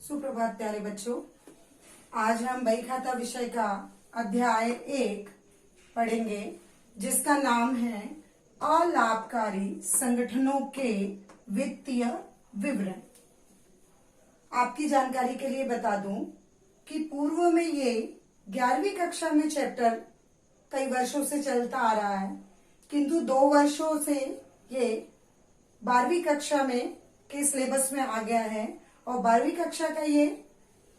सुप्रभात प्यारे बच्चों। आज हम बही खाता विषय का अध्याय 1 पढ़ेंगे, जिसका नाम है अलाभकारी संगठनों के वित्तीय विवरण। आपकी जानकारी के लिए बता दूं कि पूर्व में ये 11वीं कक्षा में चैप्टर कई वर्षों से चलता आ रहा है, किंतु 2 वर्षों से ये 12वीं कक्षा में के सिलेबस में आ गया है और 12वीं कक्षा का ये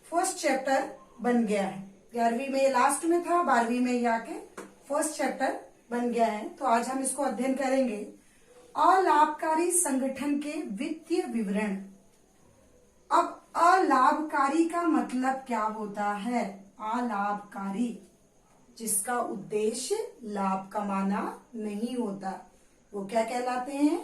फर्स्ट चैप्टर बन गया है। 11वीं में ये लास्ट में था, 12वीं में ये आके फर्स्ट चैप्टर बन गया है। तो आज हम इसको अध्ययन करेंगे। अलाभकारी संगठन के वित्तीय विवरण। अब अलाभकारी का मतलब क्या होता है? अलाभकारी, जिसका उद्देश्य लाभ कमाना नहीं होता, वो क्या कहलाते हैं?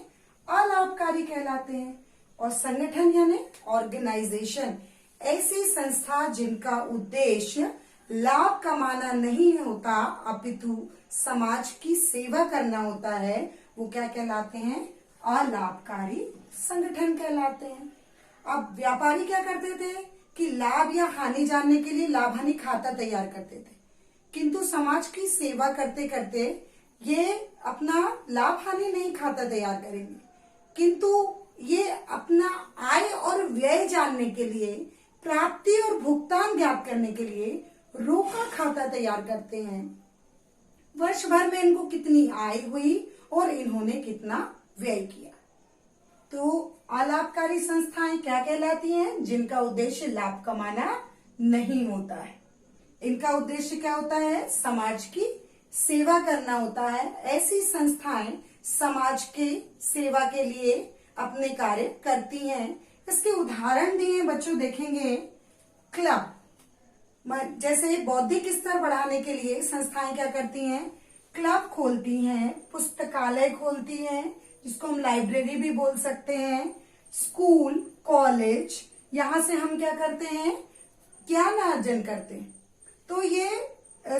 अलाभकारी कहलाते हैं। और संगठन यानी ऑर्गेनाइजेशन, ऐसी संस्था जिनका उद्देश्य लाभ कमाना नहीं होता अपितु समाज की सेवा करना होता है, वो क्या कहलाते हैं? अलाभकारी संगठन कहलाते हैं। अब व्यापारी क्या करते थे कि लाभ या हानि जानने के लिए लाभ हानि खाता तैयार करते थे, किंतु समाज की सेवा करते करते ये अपना लाभ हानि नहीं खाता तैयार करेंगे, किंतु ये अपना आय और व्यय जानने के लिए, प्राप्ति और भुगतान ज्ञात करने के लिए रोका खाता तैयार करते हैं। वर्ष भर में इनको कितनी आय हुई और इन्होंने कितना व्यय किया। तो अलाभकारी संस्थाएं क्या कहलाती हैं? जिनका उद्देश्य लाभ कमाना नहीं होता है। इनका उद्देश्य क्या होता है? समाज की सेवा करना होता है। ऐसी संस्थाएं समाज के सेवा के लिए अपने कार्य करती हैं। इसके उदाहरण दिए बच्चों, देखेंगे क्लब, जैसे बौद्धिक स्तर बढ़ाने के लिए संस्थाएं क्या करती हैं? क्लब खोलती हैं, पुस्तकालय खोलती हैं, जिसको हम लाइब्रेरी भी बोल सकते हैं, स्कूल, कॉलेज, यहां से हम क्या करते हैं? ज्ञान अर्जन करते हैं। तो ये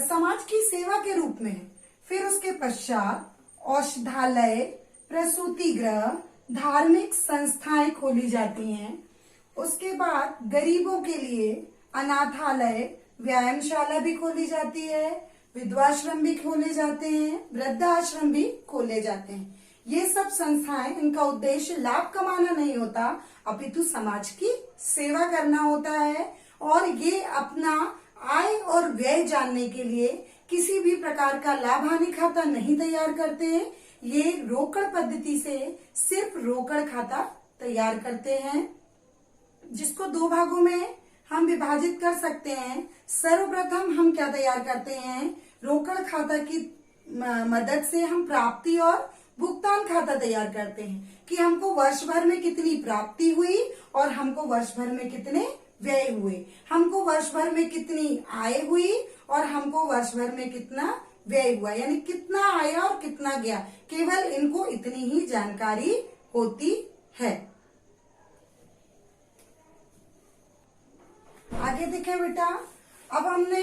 समाज की सेवा के रूप में है। फिर उसके पश्चात औषधालय, प्रसूति गृह, धार्मिक संस्थाएं खोली जाती हैं। उसके बाद गरीबों के लिए अनाथालय, व्यायामशाला भी खोली जाती है, विधवाश्रम भी खोले जाते हैं, वृद्धाश्रम भी खोले जाते हैं। ये सब संस्थाएं, इनका उद्देश्य लाभ कमाना नहीं होता अपितु समाज की सेवा करना होता है। और ये अपना आय और व्यय जानने के लिए किसी भी प्रकार का लाभ हानि खाता नहीं तैयार करते हैं। ये रोकड़ पद्धति से सिर्फ रोकड़ खाता तैयार करते हैं, जिसको 2 भागों में हम विभाजित कर सकते हैं। सर्वप्रथम हम क्या तैयार करते हैं? रोकड़ खाता की मदद से हम प्राप्ति और भुगतान खाता तैयार करते हैं कि हमको वर्ष भर में कितनी प्राप्ति हुई और हमको वर्ष भर में कितने व्यय हुए, हमको वर्ष भर में कितनी आय हुई और हमको वर्ष भर में कितना व्यय हुआ, यानी कितना आया और कितना गया। केवल इनको इतनी ही जानकारी होती है। आगे देखें बेटा, अब हमने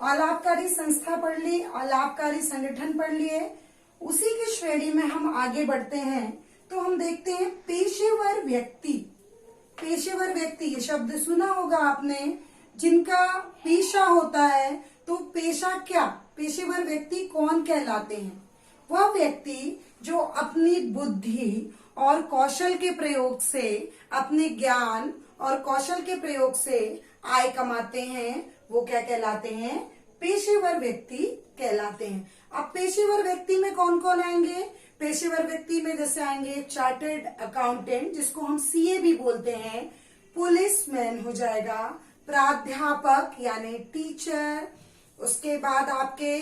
अलाभकारी संस्था पढ़ ली, अलाभकारी संगठन पढ़ लिए। उसी की श्रेणी में हम आगे बढ़ते हैं तो हम देखते हैं पेशेवर व्यक्ति। पेशेवर व्यक्ति, ये शब्द सुना होगा आपने, जिनका पेशा होता है। तो पेशा क्या, पेशेवर व्यक्ति कौन कहलाते हैं? वह व्यक्ति जो अपनी बुद्धि और कौशल के प्रयोग से, अपने ज्ञान और कौशल के प्रयोग से आय कमाते हैं, वो क्या कहलाते हैं? पेशेवर व्यक्ति कहलाते हैं। अब पेशेवर व्यक्ति में कौन कौन आएंगे? पेशेवर व्यक्ति में जैसे आएंगे चार्टर्ड अकाउंटेंट, जिसको हम सीए भी बोलते हैं, पुलिसमैन हो जाएगा, प्राध्यापक यानी टीचर, उसके बाद आपके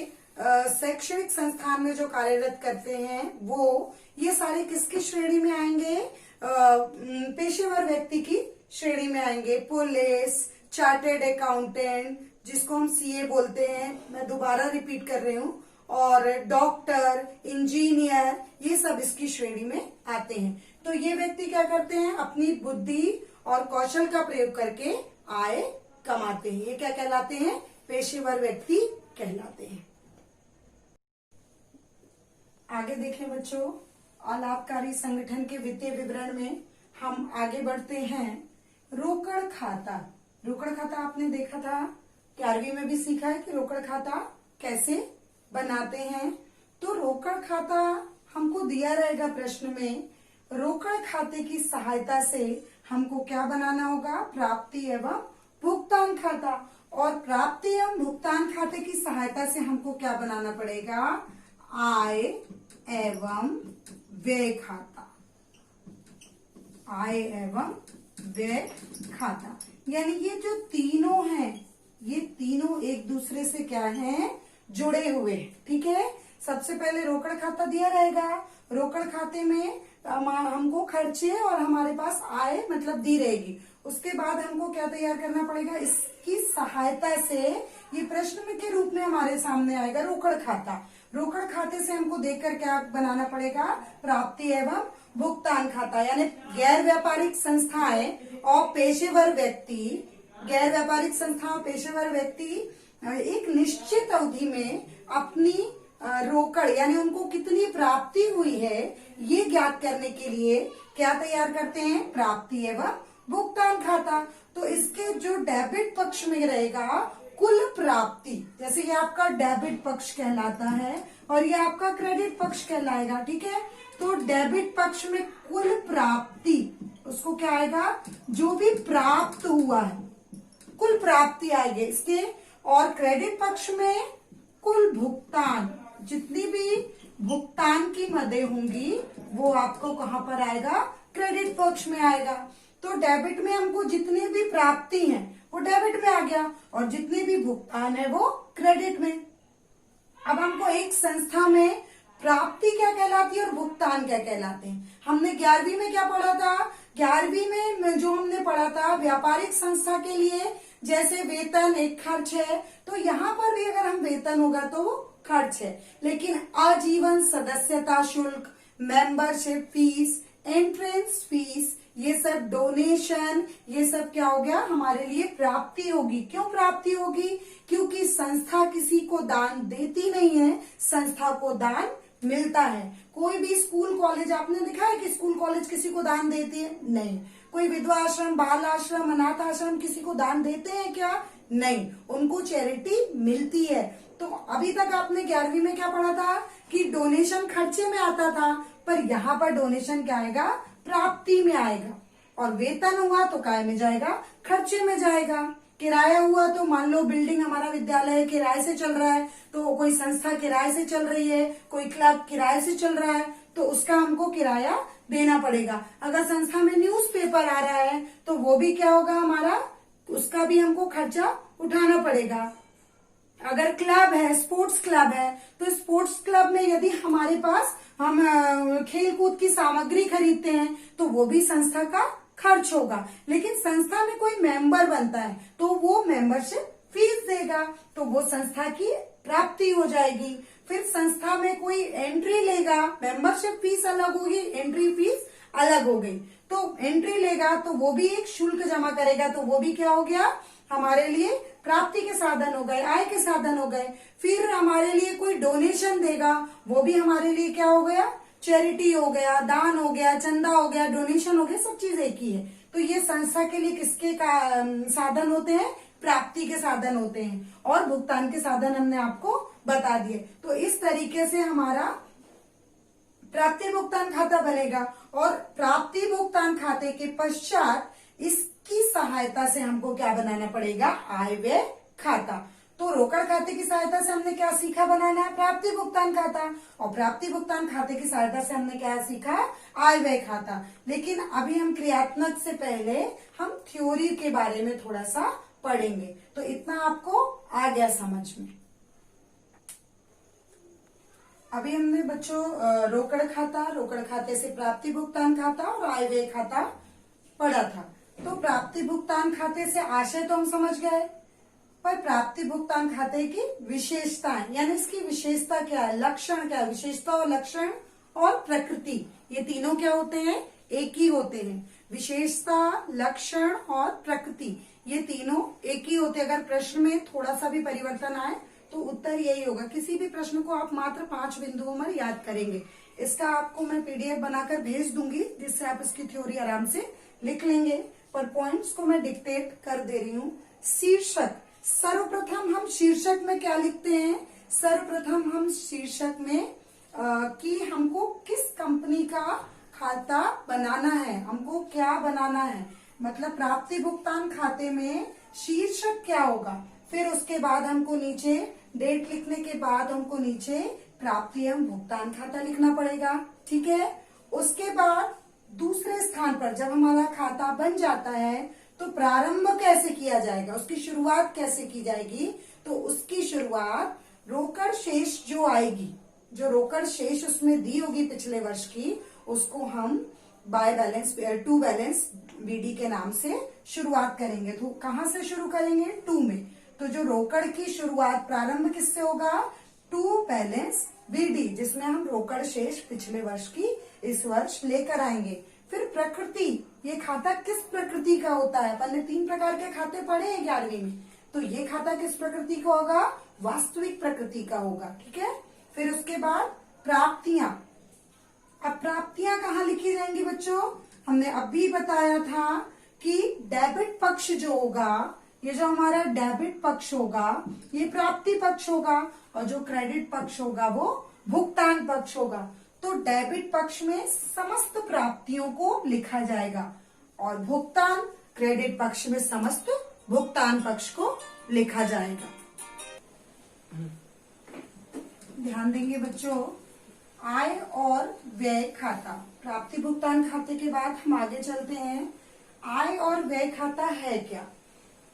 शैक्षणिक संस्थान में जो कार्यरत करते हैं वो, ये सारे किसकी श्रेणी में आएंगे? पेशेवर व्यक्ति की श्रेणी में आएंगे। पुलिस, चार्टर्ड अकाउंटेंट, जिसको हम सीए बोलते हैं, मैं दोबारा रिपीट कर रही हूँ, और डॉक्टर, इंजीनियर, ये सब इसकी श्रेणी में आते हैं। तो ये व्यक्ति क्या करते हैं? अपनी बुद्धि और कौशल का प्रयोग करके आय कमाते हैं। ये क्या कहलाते हैं? पेशेवर व्यक्ति कहलाते हैं। आगे देखें बच्चों, अलाभकारी संगठन के वित्तीय विवरण में हम आगे बढ़ते हैं। रोकड़ खाता। रोकड़ खाता आपने देखा था, 11वीं में भी सीखा है कि रोकड़ खाता कैसे बनाते हैं। तो रोकड़ खाता हमको दिया रहेगा प्रश्न में, रोकड़ खाते की सहायता से हमको क्या बनाना होगा, प्राप्ति एवं भुगतान खाता। और प्राप्ति एवं भुगतान खाते की सहायता से हमको क्या बनाना पड़ेगा, आय एवं व्यय खाता। आय एवं व्यय खाता, यानी ये जो तीनों हैं, ये तीनों एक दूसरे से क्या हैं, जुड़े हुए। ठीक है, सबसे पहले रोकड़ खाता दिया रहेगा, रोकड़ खाते में हमको खर्चे और हमारे पास आय मतलब दी रहेगी। उसके बाद हमको क्या तैयार करना पड़ेगा, इसकी सहायता से ये प्रश्न में के रूप में हमारे सामने आएगा रोकड़ खाता। रोकड़ खाते से हमको देखकर क्या बनाना पड़ेगा, प्राप्ति एवं भुगतान खाता। यानी गैर व्यापारिक संस्थाएं और पेशेवर व्यक्ति, गैर व्यापारिक संस्था और पेशेवर व्यक्ति एक निश्चित अवधि में अपनी रोकड़ यानी उनको कितनी प्राप्ति हुई है ये ज्ञात करने के लिए क्या तैयार करते हैं, प्राप्ति एवं भुगतान खाता। तो इसके जो डेबिट पक्ष में रहेगा कुल प्राप्ति, जैसे ये आपका डेबिट पक्ष कहलाता है और ये आपका क्रेडिट पक्ष कहलाएगा। ठीक है, तो डेबिट पक्ष में कुल प्राप्ति, उसको क्या आएगा, जो भी प्राप्त हुआ है कुल प्राप्ति आएगी इसके। और क्रेडिट पक्ष में कुल भुगतान, जितनी भी भुगतान की मदें होंगी वो आपको कहां पर आएगा, क्रेडिट पक्ष में आएगा। तो डेबिट में हमको जितनी भी प्राप्ति है वो डेबिट में आ गया और जितनी भी भुगतान है वो क्रेडिट में। अब हमको एक संस्था में प्राप्ति क्या कहलाती है और भुगतान क्या कहलाते हैं, हमने 11वीं में क्या पढ़ा था, 11वीं में जो हमने पढ़ा था व्यापारिक संस्था के लिए जैसे वेतन एक खर्च है, तो यहाँ पर भी अगर हम वेतन होगा तो वो खर्च है। लेकिन आजीवन सदस्यता शुल्क, मेंबरशिप फीस, एंट्रेंस फीस, ये सब डोनेशन, ये सब क्या हो गया, हमारे लिए प्राप्ति होगी। क्यों प्राप्ति होगी, क्योंकि संस्था किसी को दान देती नहीं है, संस्था को दान मिलता है। कोई भी स्कूल कॉलेज आपने देखा है कि स्कूल कॉलेज किसी को दान देती है, नहीं। कोई विधवा आश्रम, बाल आश्रम, अनाथ आश्रम किसी को दान देते हैं क्या, नहीं, उनको चैरिटी मिलती है। तो अभी तक आपने 11वीं में क्या पढ़ा था कि डोनेशन खर्चे में आता था, पर यहाँ पर डोनेशन क्या आएगा, प्राप्ति में आएगा। और वेतन हुआ तो काय में जाएगा, खर्चे में जाएगा। किराया हुआ तो मान लो बिल्डिंग हमारा विद्यालय किराए से चल रहा है, तो कोई संस्था किराए से चल रही है, कोई क्लब किराए से चल रहा है, तो उसका हमको किराया देना पड़ेगा। अगर संस्था में न्यूज़पेपर आ रहा है तो वो भी क्या होगा हमारा, उसका भी हमको खर्चा उठाना पड़ेगा। अगर क्लब है, स्पोर्ट्स क्लब है, तो स्पोर्ट्स क्लब में यदि हमारे पास हम खेल कूद की सामग्री खरीदते हैं तो वो भी संस्था का खर्च होगा। लेकिन संस्था में कोई मेंबर बनता है तो वो मेंबरशिप फीस देगा, तो वो संस्था की प्राप्ति हो जाएगी। फिर संस्था में कोई एंट्री लेगा, मेंबरशिप फीस अलग होगी, एंट्री फीस अलग हो गई। तो एंट्री लेगा तो वो भी एक शुल्क जमा करेगा, तो वो भी क्या हो गया, हमारे लिए प्राप्ति के साधन हो गए, आय के साधन हो गए। फिर हमारे लिए कोई डोनेशन देगा, वो भी हमारे लिए क्या हो गया, चैरिटी हो गया, दान हो गया, चंदा हो गया, डोनेशन हो गया, सब चीज एक ही है। तो ये संस्था के लिए किसके साधन होते हैं, प्राप्ति के साधन होते हैं। और भुगतान के साधन हमने आपको बता दिए। तो इस तरीके से हमारा प्राप्ति भुगतान खाता बनेगा। और प्राप्ति भुगतान खाते के पश्चात इसकी सहायता से हमको क्या बनाना पड़ेगा, आय व्यय खाता। तो रोकड़ खाते की सहायता से हमने क्या सीखा, बनाना है प्राप्ति भुगतान खाता। और प्राप्ति भुगतान खाते की सहायता से हमने क्या सीखा, आय व्यय खाता। लेकिन अभी हम क्रियात्मक से पहले हम थ्योरी के बारे में थोड़ा सा पढ़ेंगे। तो इतना आपको आ गया समझ में। अभी हमने बच्चों रोकड़ खाता, रोकड़ खाते से प्राप्ति भुगतान खाता और आय व्यय खाता पढ़ा था। तो प्राप्ति भुगतान खाते से आशय तो हम समझ गए, पर प्राप्ति भुगतान खाते की विशेषताएं, यानी इसकी विशेषता क्या है, लक्षण क्या है, विशेषता और लक्षण और प्रकृति, ये तीनों क्या होते हैं, एक ही होते हैं। विशेषता, लक्षण और प्रकृति ये तीनों एक ही होते हैं। अगर प्रश्न में थोड़ा सा भी परिवर्तन आए तो उत्तर यही होगा। किसी भी प्रश्न को आप मात्र 5 बिंदुओं में याद करेंगे। इसका आपको मैं PDF बनाकर भेज दूंगी, जिससे आप इसकी थ्योरी आराम से लिख लेंगे। पर पॉइंट्स को मैं डिक्टेट कर दे रही हूँ। शीर्षक, सर्वप्रथम हम शीर्षक में क्या लिखते हैं? सर्वप्रथम हम शीर्षक में कि हमको किस कंपनी का खाता बनाना है, हमको क्या बनाना है, मतलब प्राप्ति भुगतान खाते में शीर्षक क्या होगा। फिर उसके बाद हमको नीचे डेट लिखने के बाद हमको नीचे प्राप्ति एवं भुगतान खाता लिखना पड़ेगा, ठीक है। उसके बाद दूसरे स्थान पर जब हमारा खाता बन जाता है तो प्रारंभ कैसे किया जाएगा, उसकी शुरुआत कैसे की जाएगी? तो उसकी शुरुआत रोकड़ शेष जो आएगी, जो रोकड़ शेष उसमें दी होगी पिछले वर्ष की, उसको हम by balance to balance BD के नाम से शुरुआत करेंगे। तो कहां से शुरू करेंगे? टू में। तो जो रोकड़ की शुरुआत प्रारंभ किससे होगा? टू बैलेंस बीडी, जिसमें हम रोकड़ शेष पिछले वर्ष की इस वर्ष लेकर आएंगे। फिर प्रकृति, ये खाता किस प्रकृति का होता है? अपन ने 3 प्रकार के खाते पढ़े हैं 11वीं में, तो ये खाता किस प्रकृति का होगा? वास्तविक प्रकृति का होगा, ठीक है। फिर उसके बाद प्राप्तियां। अब प्राप्तियां कहाँ लिखी जाएंगी बच्चों? हमने अभी बताया था कि डेबिट पक्ष जो होगा, ये जो हमारा डेबिट पक्ष होगा ये प्राप्ति पक्ष होगा, और जो क्रेडिट पक्ष होगा वो भुगतान पक्ष होगा। तो डेबिट पक्ष में समस्त प्राप्तियों को लिखा जाएगा और भुगतान क्रेडिट पक्ष में समस्त भुगतान पक्ष को लिखा जाएगा। ध्यान देंगे बच्चों, आय और व्यय खाता। प्राप्ति भुगतान खाते के बाद हम आगे चलते हैं। आय और व्यय खाता है क्या?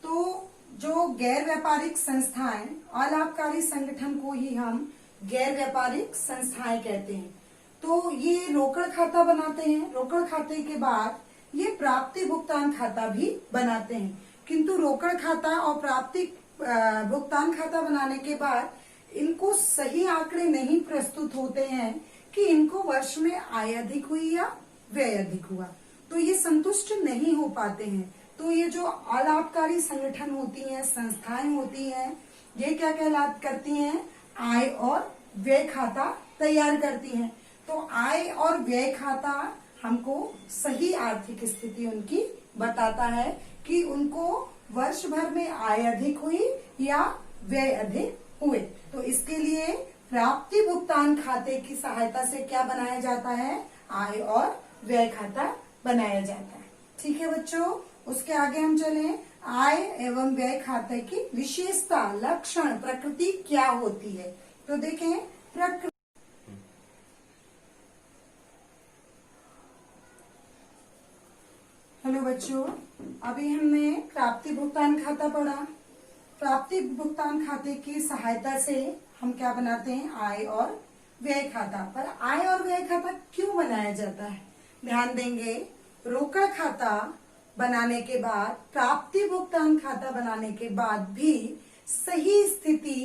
तो जो गैर व्यापारिक संस्थाएं, अलाभकारी संगठन को ही हम गैर व्यापारिक संस्थाएं कहते हैं। तो ये रोकड़ खाता बनाते हैं, रोकड़ खाते के बाद ये प्राप्ति भुगतान खाता भी बनाते हैं। किंतु रोकड़ खाता और प्राप्ति भुगतान खाता बनाने के बाद इनको सही आंकड़े नहीं प्रस्तुत होते हैं कि इनको वर्ष में आय अधिक हुई या व्यय अधिक हुआ, तो ये संतुष्ट नहीं हो पाते हैं। तो ये जो अलाभकारी संगठन होती हैं, संस्थाएं होती हैं, ये क्या करती हैं? आय और व्यय खाता तैयार करती हैं। तो आय और व्यय खाता हमको सही आर्थिक स्थिति उनकी बताता है कि उनको वर्ष भर में आय अधिक हुई या व्यय अधिक हुए। तो इसके लिए प्राप्ति भुगतान खाते की सहायता से क्या बनाया जाता है? आय और व्यय खाता बनाया जाता है, ठीक है बच्चों। उसके आगे हम चलें, आय एवं व्यय खाते की विशेषता, लक्षण, प्रकृति क्या होती है? तो देखें प्रकृति। हेलो बच्चों, अभी हमने प्राप्ति भुगतान खाता पढ़ा। प्राप्ति भुगतान खाते की सहायता से हम क्या बनाते हैं? आय और व्यय खाता। पर आय और व्यय खाता क्यों बनाया जाता है? ध्यान देंगे, रोकड़ खाता बनाने के बाद, प्राप्ति भुगतान खाता बनाने के बाद भी सही स्थिति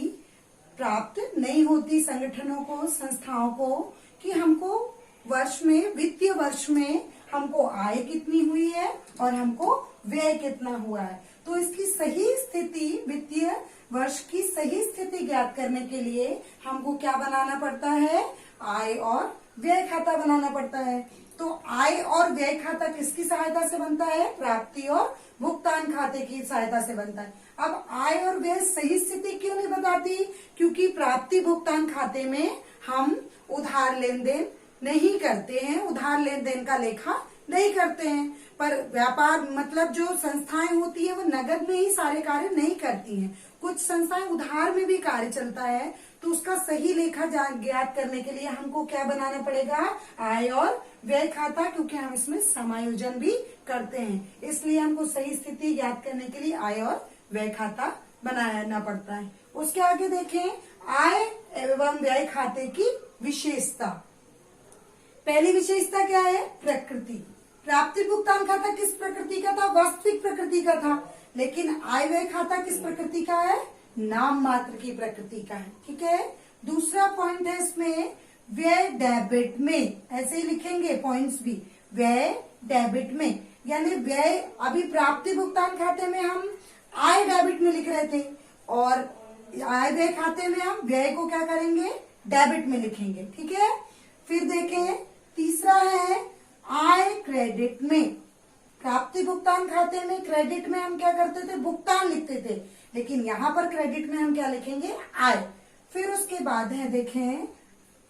प्राप्त नहीं होती संगठनों को, संस्थाओं को, कि हमको वर्ष में, वित्तीय वर्ष में हमको आय कितनी हुई है और हमको व्यय कितना हुआ है। तो इसकी सही स्थिति, वित्तीय वर्ष की सही स्थिति ज्ञात करने के लिए हमको क्या बनाना पड़ता है? आय और व्यय खाता बनाना पड़ता है। तो आय और व्यय खाता किसकी सहायता से बनता है? प्राप्ति और भुगतान खाते की सहायता से बनता है। अब आय और व्यय सही स्थिति क्यों नहीं बताती? क्योंकि प्राप्ति भुगतान खाते में हम उधार लेन देन नहीं करते हैं, उधार लेन देन का लेखा नहीं करते हैं। पर व्यापार मतलब जो संस्थाएं होती है वो नगद में ही सारे कार्य नहीं करती हैं। कुछ संस्थाएं उधार में भी कार्य चलता है, तो उसका सही लेखा ज्ञात करने के लिए हमको क्या बनाना पड़ेगा? आय और व्यय खाता, क्योंकि हम इसमें समायोजन भी करते हैं, इसलिए हमको सही स्थिति ज्ञात करने के लिए आय और व्यय खाता बनाना पड़ता है। उसके आगे देखें, आय एवं व्यय खाते की विशेषता। पहली विशेषता क्या है? प्रकृति। प्राप्ति भुगतान खाता किस प्रकृति का था? वास्तविक प्रकृति का था। लेकिन आय व्यय खाता किस प्रकृति का है? नाम मात्र की प्रकृति का है, ठीक है। दूसरा पॉइंट है इसमें, व्यय डेबिट में, ऐसे ही लिखेंगे पॉइंट्स भी, व्यय डेबिट में, यानी व्यय, अभी प्राप्ति भुगतान खाते में हम आय डेबिट में लिख रहे थे और आय व्यय खाते में हम व्यय को क्या करेंगे? डेबिट में लिखेंगे, ठीक है। फिर देखें, तीसरा है आय क्रेडिट में। प्राप्ति भुगतान खाते में क्रेडिट में हम क्या करते थे, भुगतान लिखते थे, लेकिन यहाँ पर क्रेडिट में हम क्या लिखेंगे, आय। फिर उसके बाद है देखें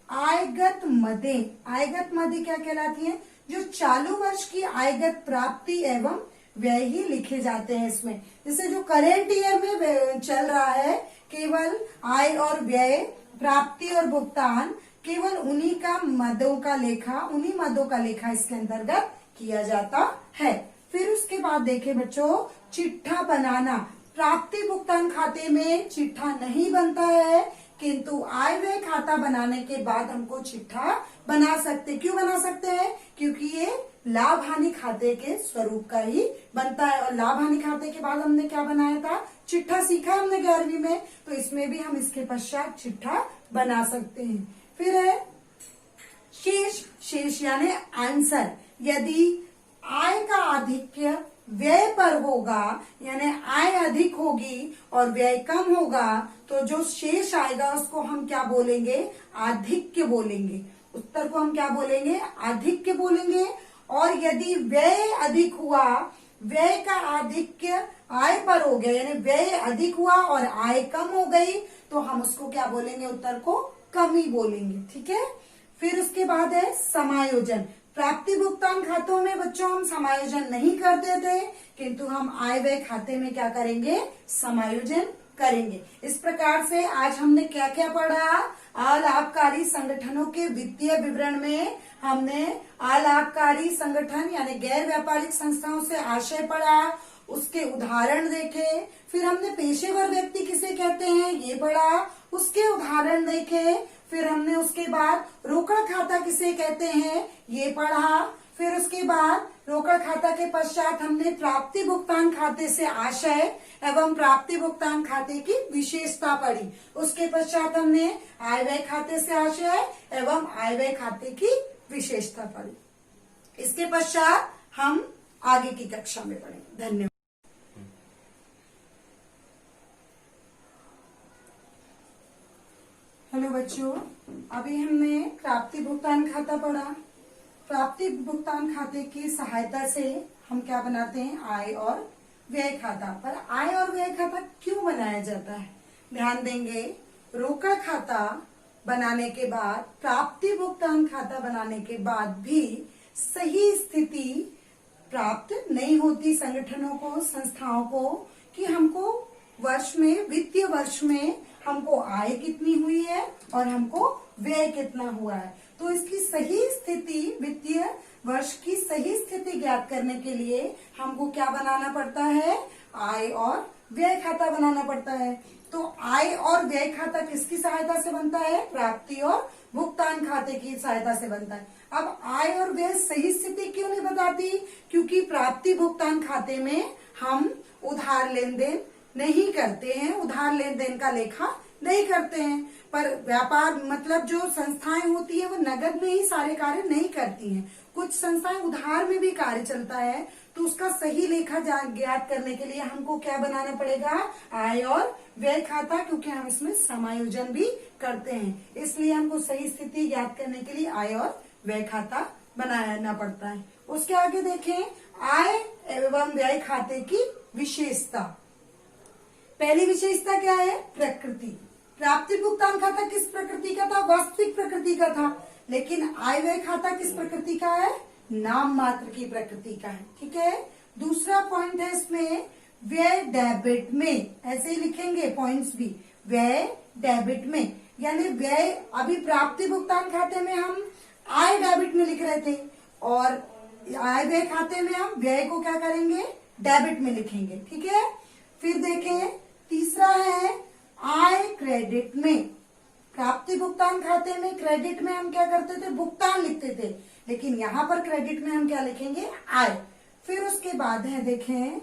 आयगत मदें। आयगत मदें क्या कहलाती है, जो चालू वर्ष की आयगत प्राप्ति एवं व्यय ही लिखे जाते हैं इसमें। जैसे जो करेंट ईयर में चल रहा है, केवल आय और व्यय, प्राप्ति और भुगतान, केवल उन्हीं का मदों का लेखा, उन्हीं मदों का लेखा इसके अंतर्गत किया जाता है। फिर उसके बाद देखें बच्चों, चिट्ठा बनाना। प्राप्ति भुगतान खाते में चिट्ठा नहीं बनता है, किंतु आय व्यय खाता बनाने के बाद हमको चिट्ठा बना सकते। क्यों बना सकते हैं, क्योंकि ये लाभ हानि खाते के स्वरूप का ही बनता है। और लाभ हानि खाते के बाद हमने क्या बनाया था, चिट्ठा सीखा हमने 11वीं में, तो इसमें भी हम इसके पश्चात चिट्ठा बना सकते हैं। फिर है शेष। शेष यानी आंसर। यदि आय का आधिक्य व्यय पर होगा, यानी आय अधिक होगी और व्यय कम होगा, तो जो शेष आएगा उसको हम क्या बोलेंगे, आधिक्य बोलेंगे। उत्तर को हम क्या बोलेंगे, आधिक्य बोलेंगे। और यदि व्यय अधिक हुआ, व्यय का आधिक्य आय पर हो गया, यानी व्यय अधिक हुआ और आय कम हो गई, तो हम उसको क्या बोलेंगे, उत्तर को कमी बोलेंगे। ठीक है। फिर उसके बाद है समायोजन। प्राप्ति भुगतान खातों में बच्चों हम समायोजन नहीं करते थे, किंतु हम आय व्यय खाते में क्या करेंगे, समायोजन करेंगे। इस प्रकार से आज हमने क्या क्या पढ़ा, अलाभकारी संगठनों के वित्तीय विवरण में हमने अलाभकारी संगठन यानी गैर व्यापारिक संस्थाओं से आशय पढ़ा, उसके उदाहरण देखे। फिर हमने पेशेवर व्यक्ति किसे कहते हैं ये पढ़ा, उसके उदाहरण देखे। फिर हमने उसके बाद रोकड़ खाता किसे कहते हैं ये पढ़ा। फिर उसके बाद रोकड़ खाता के पश्चात हमने प्राप्ति भुगतान खाते से आशय एवं प्राप्ति भुगतान खाते की विशेषता पढ़ी। उसके पश्चात हमने आय व्यय खाते से आशय एवं आय व्यय खाते की विशेषता पढ़ी। इसके पश्चात हम आगे की कक्षा में पढ़ेंगे। धन्यवाद। हेलो बच्चों, अभी हमने प्राप्ति भुगतान खाता पढ़ा। प्राप्ति भुगतान खाते की सहायता से हम क्या बनाते हैं, आय और व्यय खाता। पर आय और व्यय खाता क्यों बनाया जाता है, ध्यान देंगे। रोकड़ खाता बनाने के बाद, प्राप्ति भुगतान खाता बनाने के बाद भी सही स्थिति प्राप्त नहीं होती संगठनों को, संस्थाओं को, कि हमको वर्ष में, वित्तीय वर्ष में हमको आय कितनी हुई है और हमको व्यय कितना हुआ है। तो इसकी सही स्थिति, वित्तीय वर्ष की सही स्थिति ज्ञात करने के लिए हमको क्या बनाना पड़ता है, आय और व्यय खाता बनाना पड़ता है। तो आय और व्यय खाता किसकी सहायता से बनता है, प्राप्ति और भुगतान खाते की सहायता से बनता है। अब आय और व्यय सही स्थिति क्यों नहीं बताती, क्योंकि प्राप्ति भुगतान खाते में हम उधार लेन देन नहीं करते हैं, उधार लेन देन का लेखा नहीं करते हैं। पर व्यापार मतलब जो संस्थाएं होती है वो नगद में ही सारे कार्य नहीं करती हैं। कुछ संस्थाएं उधार में भी कार्य चलता है, तो उसका सही लेखा ज्ञात करने के लिए हमको क्या बनाना पड़ेगा, आय और व्यय खाता, क्योंकि हम इसमें समायोजन भी करते हैं। इसलिए हमको सही स्थिति ज्ञात करने के लिए आय और व्यय खाता बनाना पड़ता है। उसके आगे देखें, आय एवं व्यय खाते की विशेषता। पहली विशेषता क्या है, प्रकृति। प्राप्ति भुगतान खाता किस प्रकृति का था, वास्तविक प्रकृति का था, लेकिन आय व्यय खाता किस प्रकृति का है, नाम मात्र की प्रकृति का है। ठीक है। दूसरा पॉइंट है इसमें, व्यय डेबिट में, ऐसे ही लिखेंगे पॉइंट्स भी, व्यय डेबिट में, यानी व्यय, अभी प्राप्ति भुगतान खाते में हम आय डेबिट में लिख रहे थे और आय व्यय खाते में हम व्यय को क्या करेंगे, डेबिट में लिखेंगे। ठीक है। फिर देखें, तीसरा है आय क्रेडिट में। प्राप्ति भुगतान खाते में क्रेडिट में हम क्या करते थे, भुगतान लिखते थे, लेकिन यहाँ पर क्रेडिट में हम क्या लिखेंगे, आय। फिर उसके बाद है देखें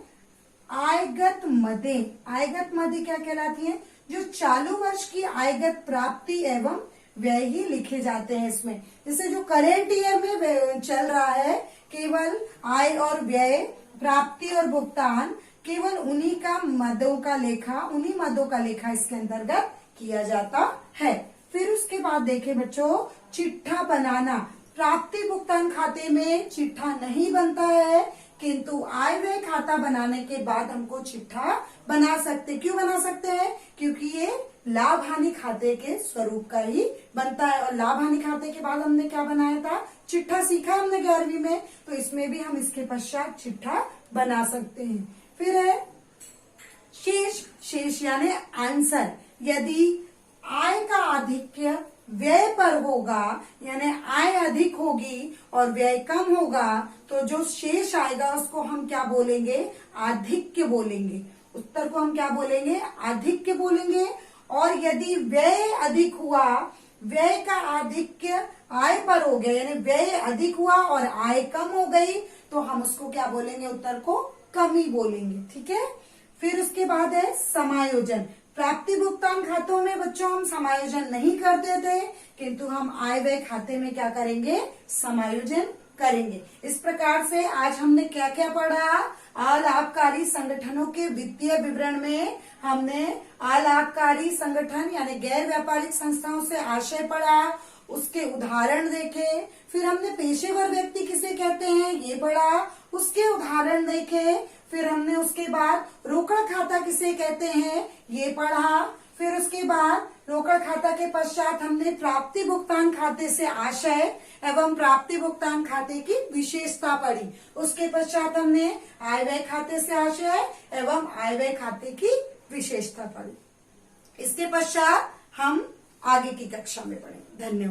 आयगत मदें। आयगत मदें क्या कहलाती है, जो चालू वर्ष की आयगत प्राप्ति एवं व्यय ही लिखे जाते हैं इसमें। जैसे जो करेंट ईयर में चल रहा है, केवल आय और व्यय, प्राप्ति और भुगतान, केवल उन्हीं का मदों का लेखा, उन्हीं मदों का लेखा इसके अंतर्गत किया जाता है। फिर उसके बाद देखें बच्चों, चिट्ठा बनाना। प्राप्ति भुगतान खाते में चिट्ठा नहीं बनता है, किंतु आय व्यय खाता बनाने के बाद हमको चिट्ठा बना सकते। क्यों बना सकते हैं? क्योंकि ये लाभ हानि खाते के स्वरूप का ही बनता है। और लाभ हानि खाते के बाद हमने क्या बनाया था? चिट्ठा सीखा हमने 11वीं में, तो इसमें भी हम इसके पश्चात चिट्ठा बना सकते हैं। फिर है शेष। शेष यानी आंसर। यदि आय का आधिक्य व्यय पर होगा, यानी आय अधिक होगी और व्यय कम होगा, तो जो शेष आएगा उसको हम क्या बोलेंगे? आधिक्य बोलेंगे। उत्तर को हम क्या बोलेंगे? आधिक्य बोलेंगे। और यदि व्यय अधिक हुआ, व्यय का आधिक्य आय पर हो गया, यानी व्यय अधिक हुआ और आय कम हो गई, तो हम उसको क्या बोलेंगे? उत्तर को कमी बोलेंगे। ठीक है। फिर उसके बाद है समायोजन। प्राप्ति भुगतान खातों में बच्चों हम समायोजन नहीं करते थे, किंतु हम आय व्यय खाते में क्या करेंगे? समायोजन करेंगे। इस प्रकार से आज हमने क्या क्या पढ़ा? अलाभकारी संगठनों के वित्तीय विवरण में हमने अलाभकारी संगठन यानी गैर व्यापारिक संस्थाओं से आशय पढ़ा, उसके उदाहरण देखे। फिर हमने पेशेवर व्यक्ति किसे कहते हैं ये पढ़ा, उसके उदाहरण देखे। फिर हमने उसके बाद रोकड़ खाता किसे कहते हैं ये पढ़ा। फिर उसके बाद रोकड़ खाता के पश्चात हमने प्राप्ति भुगतान खाते से आशय एवं प्राप्ति भुगतान खाते की विशेषता पढ़ी। उसके पश्चात हमने आय व्यय खाते से आशय एवं आय व्यय खाते की विशेषता पढ़ी। इसके पश्चात हम आगे की कक्षा में पढ़ेंगे। धन्यवाद।